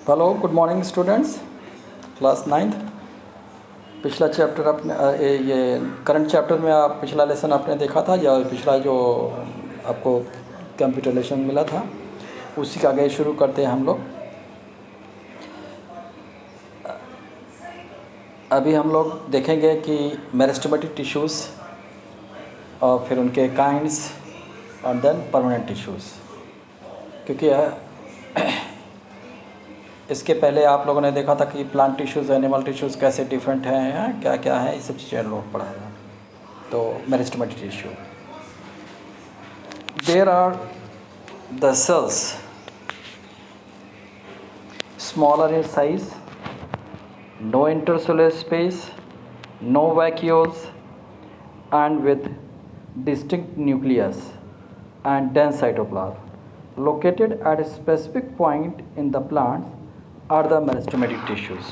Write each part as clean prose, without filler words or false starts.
Hello, good morning students, class ninth. पिछला chapter आपने ये करंट चैप्टर में आप पिछला लेसन आपने देखा था, या पिछला जो आपको कंप्यूटर लेसन मिला था उसी का आगे शुरू करते हैं हम लोग। अभी हम लोग देखेंगे कि मेरिस्टेमेटिक टिश्यूज़ और फिर उनके काइंड्स और देन परमानेंट टिश्यूज़, क्योंकि इसके पहले आप लोगों ने देखा था कि प्लांट टिश्यूज़ एनिमल टिश्यूज़ कैसे डिफरेंट हैं, क्या क्या है, ये सब चीज़ें लोग पढ़ा था। तो meristematic tissue, there are the cells smaller in size, no intercellular space, no vacuoles and with distinct nucleus and dense cytoplasm located at a specific point in the plants are the meristematic tissues.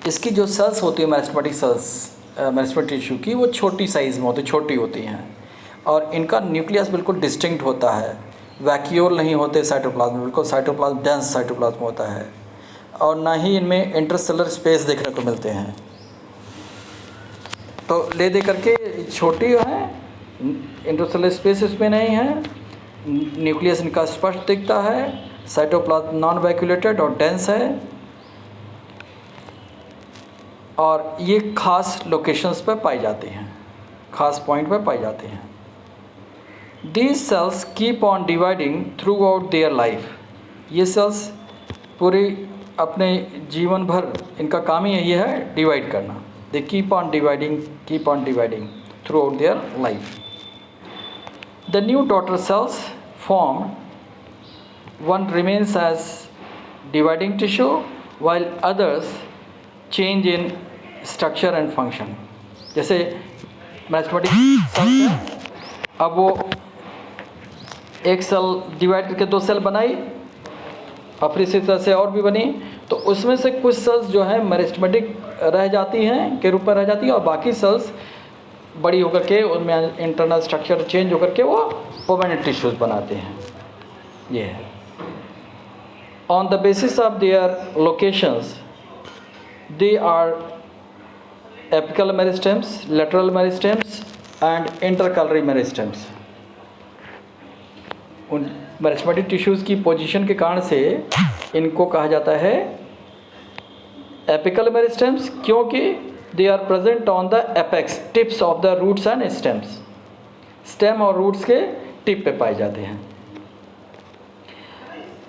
इसकी जो sales होती है meristematic cells, meristematic tissue की, वो छोटी size में होती, छोटी होती हैं और इनका न्यूक्लियस बिल्कुल डिस्टिंक्ट होता है। वैक्यूल नहीं होते साइटोप्लाज्म, बिल्कुल साइटोप्लाज्म डेंस साइटोप्लाज्म होता है और ना ही इनमें इंटरसेलुलर स्पेस देखने को मिलते हैं। तो ले दे करके छोटी है, इंटरसेलुलर स्पेस इसमें नहीं है, न्यूक्लियस इनका स्पष्ट दिखता है, साइटोप्लाज्म नॉन वैक्यूलेटेड और डेंस है और ये खास लोकेशंस पर पाई जाती हैं, खास पॉइंट पर पाई जाती हैं। These cells keep on dividing through out their life. ये सेल्स पूरी अपने जीवन भर इनका काम ही यही है, डिवाइड करना। They keep on dividing throughout their life. The new daughter cells formed, one remains as dividing tissue while others change in structure and function. जैसे मेरिस्टेमेटिक सेल्स है, अब वो एक सेल डिवाइड करके दो सेल बनाई और फिर इसी तरह से और भी बनी, तो उसमें से कुछ सेल्स जो है मेरिस्टेमेटिक रह जाती हैं के रूप में रह जाती हैं और बाकी सेल्स बड़ी होकर के उनमें इंटरनल स्ट्रक्चर चेंज होकर के वो परमानेंट टिश्यूज़ बनाते हैं। ये है on the basis of their locations, they are apical meristems, lateral meristems and intercalary meristems. उन मेरिस्टेमेटिक टिश्यूज़ की पोजीशन के कारण से इनको कहा जाता है एपिकल मेरिस्टेम्स, क्योंकि they are present on the apex tips of the roots and stems. Stem और रूट्स के टिप पे पाए जाते हैं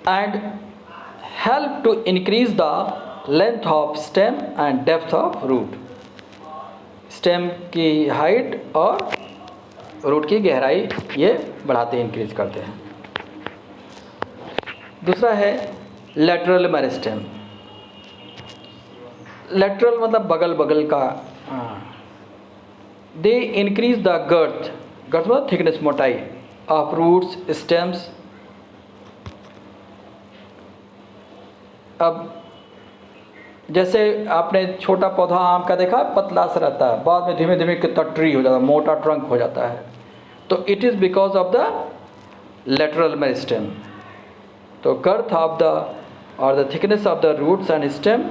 and help to increase the length of stem and depth of root. Stem की हाइट और root की गहराई ये बढ़ाते हैं, इंक्रीज करते हैं। दूसरा है लेटरल मेरिस्टेम। लेटरल मतलब बगल बगल का। दे इंक्रीज द गर्थ, गर्थ मतलब थिकनेस, मोटाई ऑफ रूट्स स्टेम्स। अब जैसे आपने छोटा पौधा आम का देखा, पतला सा रहता है, बाद में धीमे धीमे कितना ट्री हो जाता है, मोटा ट्रंक हो जाता है, तो it is because of the lateral meristem. तो गर्थ ऑफ द और the thickness of the roots and stem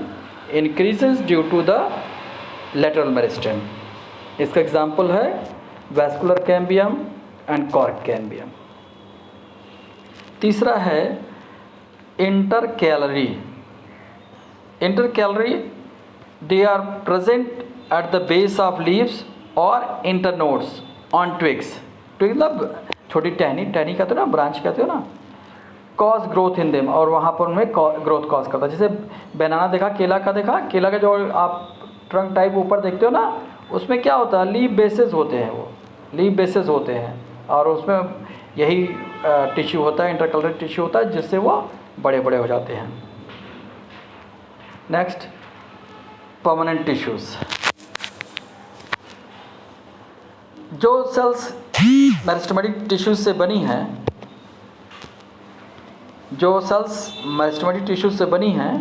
increases due to the lateral meristem. इसका एग्जाम्पल है vascular cambium and cork cambium. तीसरा है intercalary. Intercalary, they are present at the base of leaves और internodes on twigs. Twig मतलब छोटी टहनी, टहनी कहते हो ना, ब्रांच कहते हो ना, कॉज ग्रोथ इन देम, और वहाँ पर उनमें ग्रोथ कॉज करता है। जैसे बनाना देखा, केला का देखा, केला का जो आप ट्रंक टाइप ऊपर देखते हो ना, उसमें क्या होता है, लीफ बेसेस होते हैं, वो लीफ बेसेस होते हैं और उसमें यही टिश्यू होता है, इंटरकलर टिश्यू होता है, जिससे वो बड़े बड़े हो जाते हैं। Next, permanent tissues. जो सेल्स मेरिस्टेमेटिक टिश्यूज़ से बनी हैं, जो सेल्स मेरिस्टेमेटिक टिश्यूज़ से बनी हैं,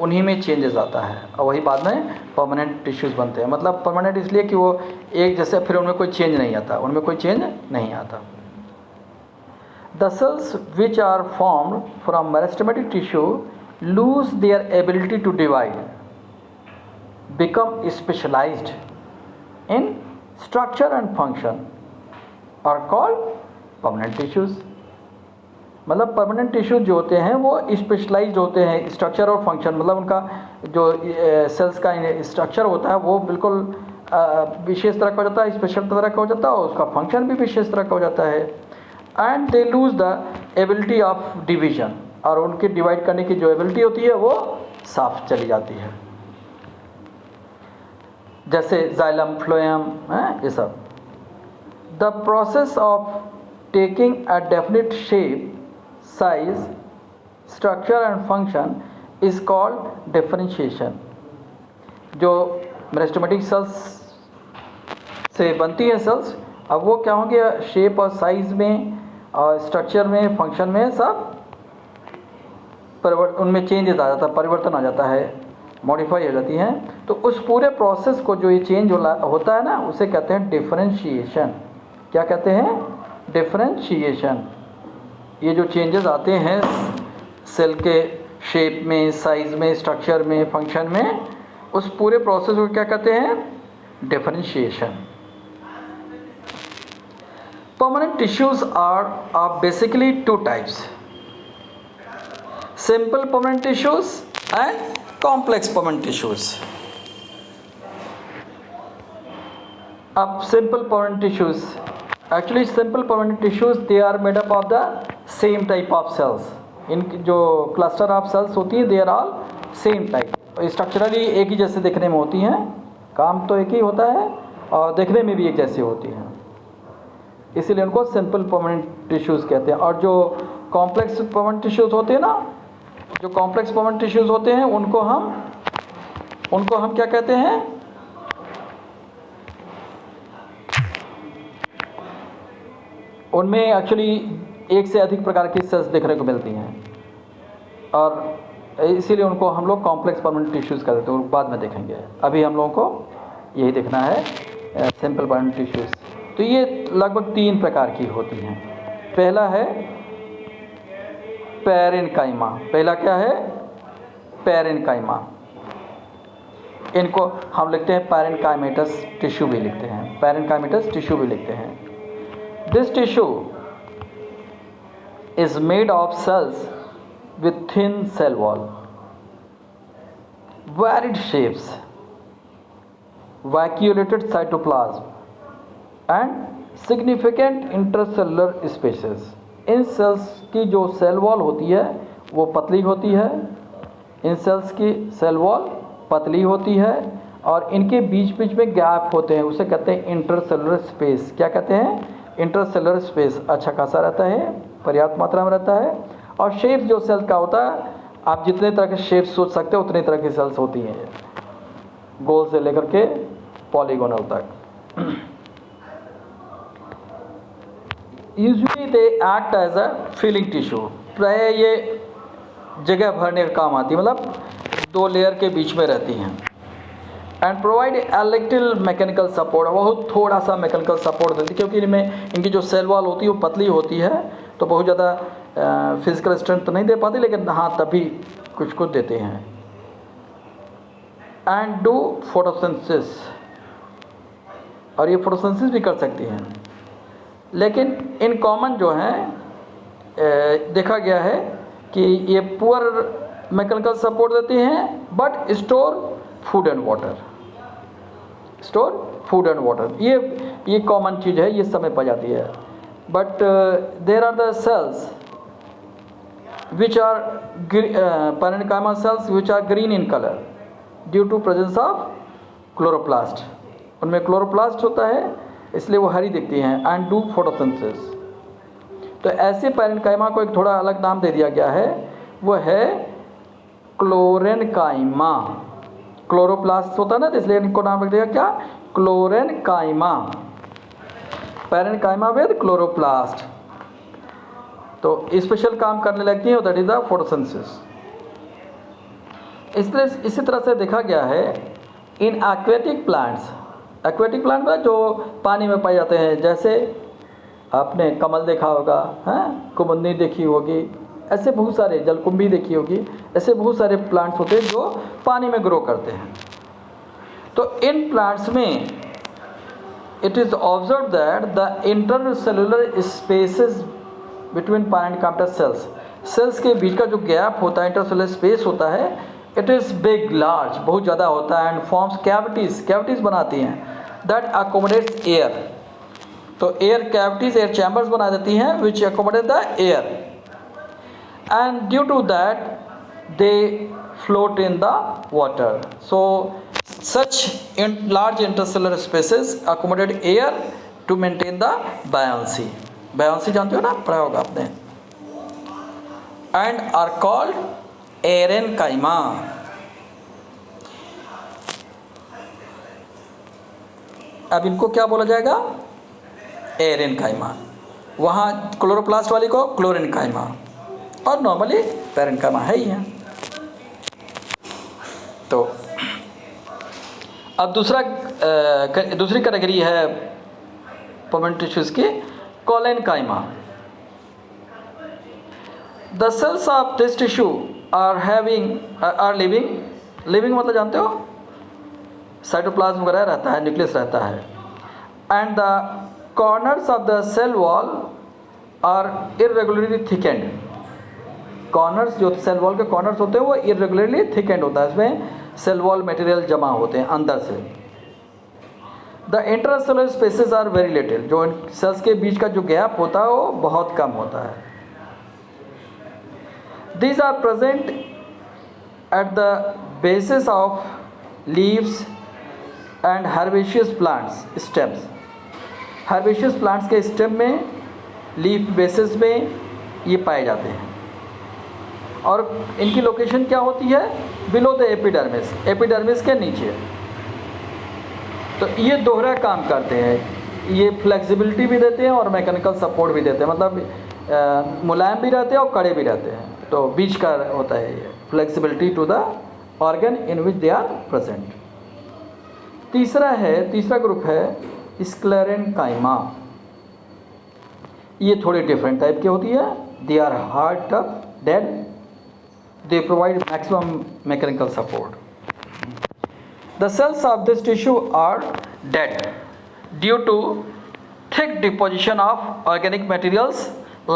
उन्हीं में चेंजेस आता है और वही बाद में परमानेंट टिश्यूज़ बनते हैं। मतलब परमानेंट इसलिए कि वो एक जैसे, फिर उनमें कोई चेंज नहीं आता, उनमें कोई चेंज नहीं आता। The cells which are formed from meristematic tissue lose their ability to divide, become specialized in structure and function, are called permanent tissues. मतलब परमानेंट टिश्यू जो होते हैं वो स्पेशलाइज्ड होते हैं स्ट्रक्चर और फंक्शन, मतलब उनका जो सेल्स का स्ट्रक्चर होता है वो बिल्कुल विशेष तरह का हो जाता है, स्पेशल तरह का हो जाता है, और उसका फंक्शन भी विशेष तरह का हो जाता है. And they lose the ability of division, और उनकी डिवाइड करने की जो एबिलिटी होती है वो साफ चली जाती है, जैसे जाइलम, फ्लोएम, ये सब. The process of taking a definite shape, size, structure and function is called differentiation. जो मेरिस्टेमेटिक सेल्स से बनती है सेल्स, अब वो क्या होंगे, शेप और साइज में और स्ट्रक्चर में, फंक्शन में सब उनमें चेंजेस आ जाता है, परिवर्तन आ जाता है, मॉडिफाई हो जाती हैं. तो उस पूरे प्रोसेस को जो ये चेंज होता है ना, उसे कहते हैं डिफरेंशिएशन. क्या कहते हैं? डिफरेंशिएशन. ये जो चेंजेस आते हैं सेल के शेप में, साइज में, स्ट्रक्चर में, फंक्शन में, उस पूरे प्रोसेस को क्या कहते हैं? Differentiation. Permanent tissues are basically two types: simple permanent tissues and complex permanent tissues. अब simple permanent tissues, actually simple permanent tissues, they are made up of the same type of cells. इन जो cluster of cells होती है, they are all same type. Structurally एक ही जैसे देखने में होती हैं, काम तो एक ही होता है और देखने में भी एक जैसी होती हैं, इसीलिए उनको सिंपल परमानेंट टिश्यूज़ कहते हैं. और जो कॉम्प्लेक्स परमानेंट टिश्यूज़ होते हैं ना, जो कॉम्प्लेक्स परमानेंट टिश्यूज़ होते हैं उनको हम क्या कहते हैं? उनमें एक्चुअली एक से अधिक प्रकार की सेल्स देखने को मिलती हैं, और इसीलिए उनको हम लोग कॉम्प्लेक्स परमानेंट टिश्यूज़ कहते हैं. बाद में देखेंगे, अभी हम लोगों को यही देखना है सिंपल परमानेंट टिश्यूज़. तो ये लगभग 3 प्रकार की होती हैं. पहला है पैरेन्काइमा. पहला क्या है? पैरेन्काइमा. इनको हम लिखते हैं पैरेन्काइमेटस टिश्यू भी लिखते हैं, पैरेन्काइमेटस टिश्यू भी लिखते हैं. This tissue is made of cells with thin cell wall, varied shapes, vacuolated cytoplasm and significant intercellular spaces. इन सेल्स की जो सेल वॉल होती है वो पतली होती है, इन सेल्स की सेल वॉल पतली होती है, और इनके बीच बीच में गैप होते हैं, उसे कहते हैं इंटरसेलुलर स्पेस. क्या कहते हैं? इंटरसेलुलर स्पेस अच्छा खासा रहता है, पर्याप्त मात्रा में रहता है. और शेप जो सेल का होता है, आप जितने तरह के शेप सोच सकते हो उतने तरह की सेल्स होती हैं, गोल से लेकर के पॉलीगोनल तक. Usually they act as a filling tissue. प्राय ये जगह भरने का काम आती है, मतलब 2 लेयर के बीच में रहती हैं. And provide a little mechanical support. बहुत थोड़ा सा मैकेनिकल सपोर्ट देती है, क्योंकि इनमें इनकी जो सेल वॉल होती है वो पतली होती है, तो बहुत ज़्यादा फिजिकल स्ट्रेंथ तो नहीं दे पाती, लेकिन हाँ तभी कुछ कुछ देते हैं. एंड डू फोटोसिंथेसिस, और ये फोटोसिंथेसिस भी कर सकती हैं. लेकिन इन कॉमन जो हैं देखा गया है कि ये पुअर मैकेनिकल सपोर्ट देती हैं, but store food and water. Store food and water, ये कॉमन चीज़ है, ये समय पाई जाती है. But there are the cells which are parenchyma cells which are green in color due to presence of chloroplast. उनमें क्लोरोप्लास्ट होता है, इसलिए वो हरी दिखती हैं. And do photosynthesis. तो ऐसे पैरेन्काइमा को एक थोड़ा अलग नाम दे दिया गया है, वो है क्लोरेन्काइमा. क्लोरोप्लास्ट होता है ना, तो इसलिए इनको नाम रख दिया क्या? क्लोरेन्काइमा. Parenchyma with chloroplast. तो स्पेशल काम करने लगती है, दैट इज द फोटोसिंथेसिस. इसी तरह से देखा गया है in aquatic plants. Aquatic plant में जो पानी में पाए जाते हैं, जैसे आपने कमल देखा होगा, हैं, कुमुदनी देखी होगी, ऐसे बहुत सारे, जलकुंभी देखी होगी, ऐसे बहुत सारे प्लांट्स होते हैं जो पानी में ग्रो करते हैं। तो इन प्लांट्स में it is observed that the intercellular spaces between parenchyma cells, cells के बीच का जो गैप होता है, इंटरसेलुलर स्पेस होता है, इट इज़ बिग, लार्ज, बहुत ज़्यादा होता है, एंड फॉर्म्स कैविटीज़ बनाती हैं दैट अकोमोडेट्स एयर। तो एयर कैविटीज़, एयर चैम्बर्स बना देती हैं which accommodate the air, and due to that they float in the water. So such large intercellular spaces accommodate air to maintain the buoyancy. Buoyancy जानते हो ना, पढ़ा होगा आपने, and are called parenchyma. अब इनको क्या बोला जाएगा? parenchyma. वहाँ क्लोरोप्लास्ट वाली को क्लोरेनकाइमा, और नॉर्मली पेरेनकाइमा है ही है। तो अब दूसरी कैटेगरी है परमानेंट टिश्यूज़ की, collenchyma. The cells of this tissue are living मतलब जानते हो, साइटोप्लाज्म वगैरह रहता है, न्यूक्लियस रहता है, and the corners of the cell wall are irregularly thickened. Corners, जो सेल वॉल के कॉर्नर्स होते हैं वो इरेगुलरली थिकेंड होता है, इसमें सेल वॉल मटेरियल जमा होते हैं अंदर से। The intercellular spaces are very little, जो सेल्स के बीच का जो गैप होता है वो बहुत कम होता है। These are present at the basis of leaves and herbaceous plants stems. Herbaceous plants के स्टेम में, लीफ बेसिस में ये पाए जाते हैं, और इनकी लोकेशन क्या होती है? बिलो द एपिडर्मिस, एपिडर्मिस के नीचे। तो ये दोहरा काम करते हैं, ये फ्लेक्सिबिलिटी भी देते हैं और मैकेनिकल सपोर्ट भी देते हैं, मतलब मुलायम भी रहते हैं और कड़े भी रहते हैं। तो बीच का होता है ये flexibility to the organ in which they are present. तीसरा ग्रुप है स्क्लेरेनकाइमा। ये थोड़ी डिफरेंट टाइप की होती है। They are hard, tough, dead, they provide maximum mechanical support. The cells of this tissue are dead due to thick deposition of organic materials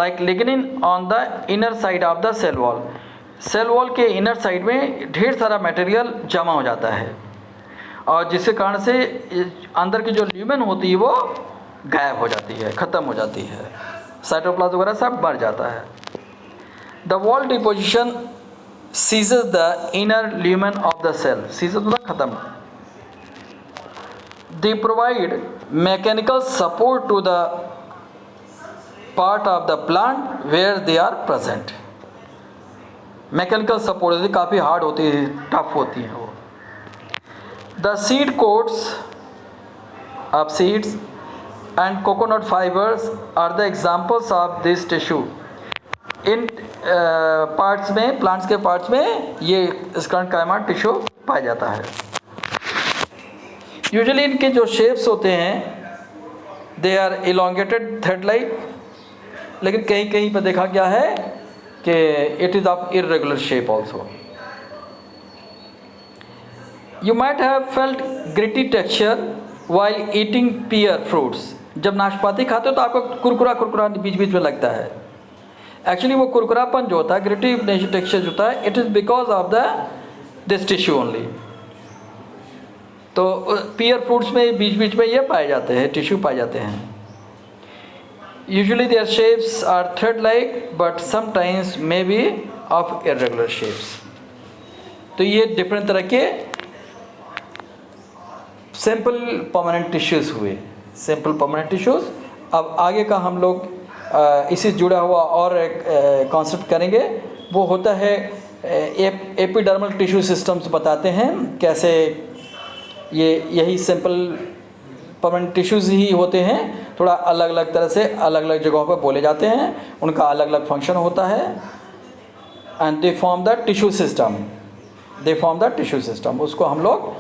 like lignin on the inner side of the cell wall. Cell wall के inner side में ढेर सारा material जमा हो जाता है, और जिसके कारण से अंदर की जो ल्यूमेन होती है वो गायब हो जाती है, ख़त्म हो जाती है, साइटोप्लाज्म वगैरह सब मर जाता है। The wall deposition seizes the inner lumen of the cell, seizes मतलब खत्म। They provide mechanical support to the part of the plant where they are present. Mechanical support होती है, काफ़ी हार्ड होती है, टफ होती हैं वो। The seed coats of seeds and coconut fibers are the examples of this tissue. In parts में, plants के पार्ट्स में ये स्क्लेरेनकाइमा टिश्यू पाया जाता है। यूजुअली इनके जो शेप्स होते हैं they are elongated thread like, लेकिन कहीं कहीं पर देखा गया है कि it is of irregular shape also. You might have felt gritty texture while eating pear fruits. जब नाशपाती खाते हो तो आपको कुरकुरा बीच बीच में लगता है। एक्चुअली वो कुरकुरापन जो होता है, ग्रिटी टेक्सचर जो होता है, it is because of this tissue only. तो पियर फ्रूट्स में बीच बीच में ये पाए जाते हैं, टिश्यू पाए जाते हैं। Usually their shapes are thread like but sometimes may be of irregular shapes. तो ये डिफरेंट तरह के सिंपल परमानेंट टिश्यूज़ हुए, सिंपल परमानेंट टिश्यूज़। अब आगे का हम लोग इससे जुड़ा हुआ और एक कॉन्सेप्ट करेंगे, वो होता है एपिडर्मल टिश्यू सिस्टम्स। बताते हैं कैसे यही सिंपल परमानेंट टिश्यूज़ ही होते हैं, थोड़ा अलग अलग तरह से अलग अलग जगहों पर बोले जाते हैं, उनका अलग अलग फंक्शन होता है, and they form the tissue system, उसको हम लोग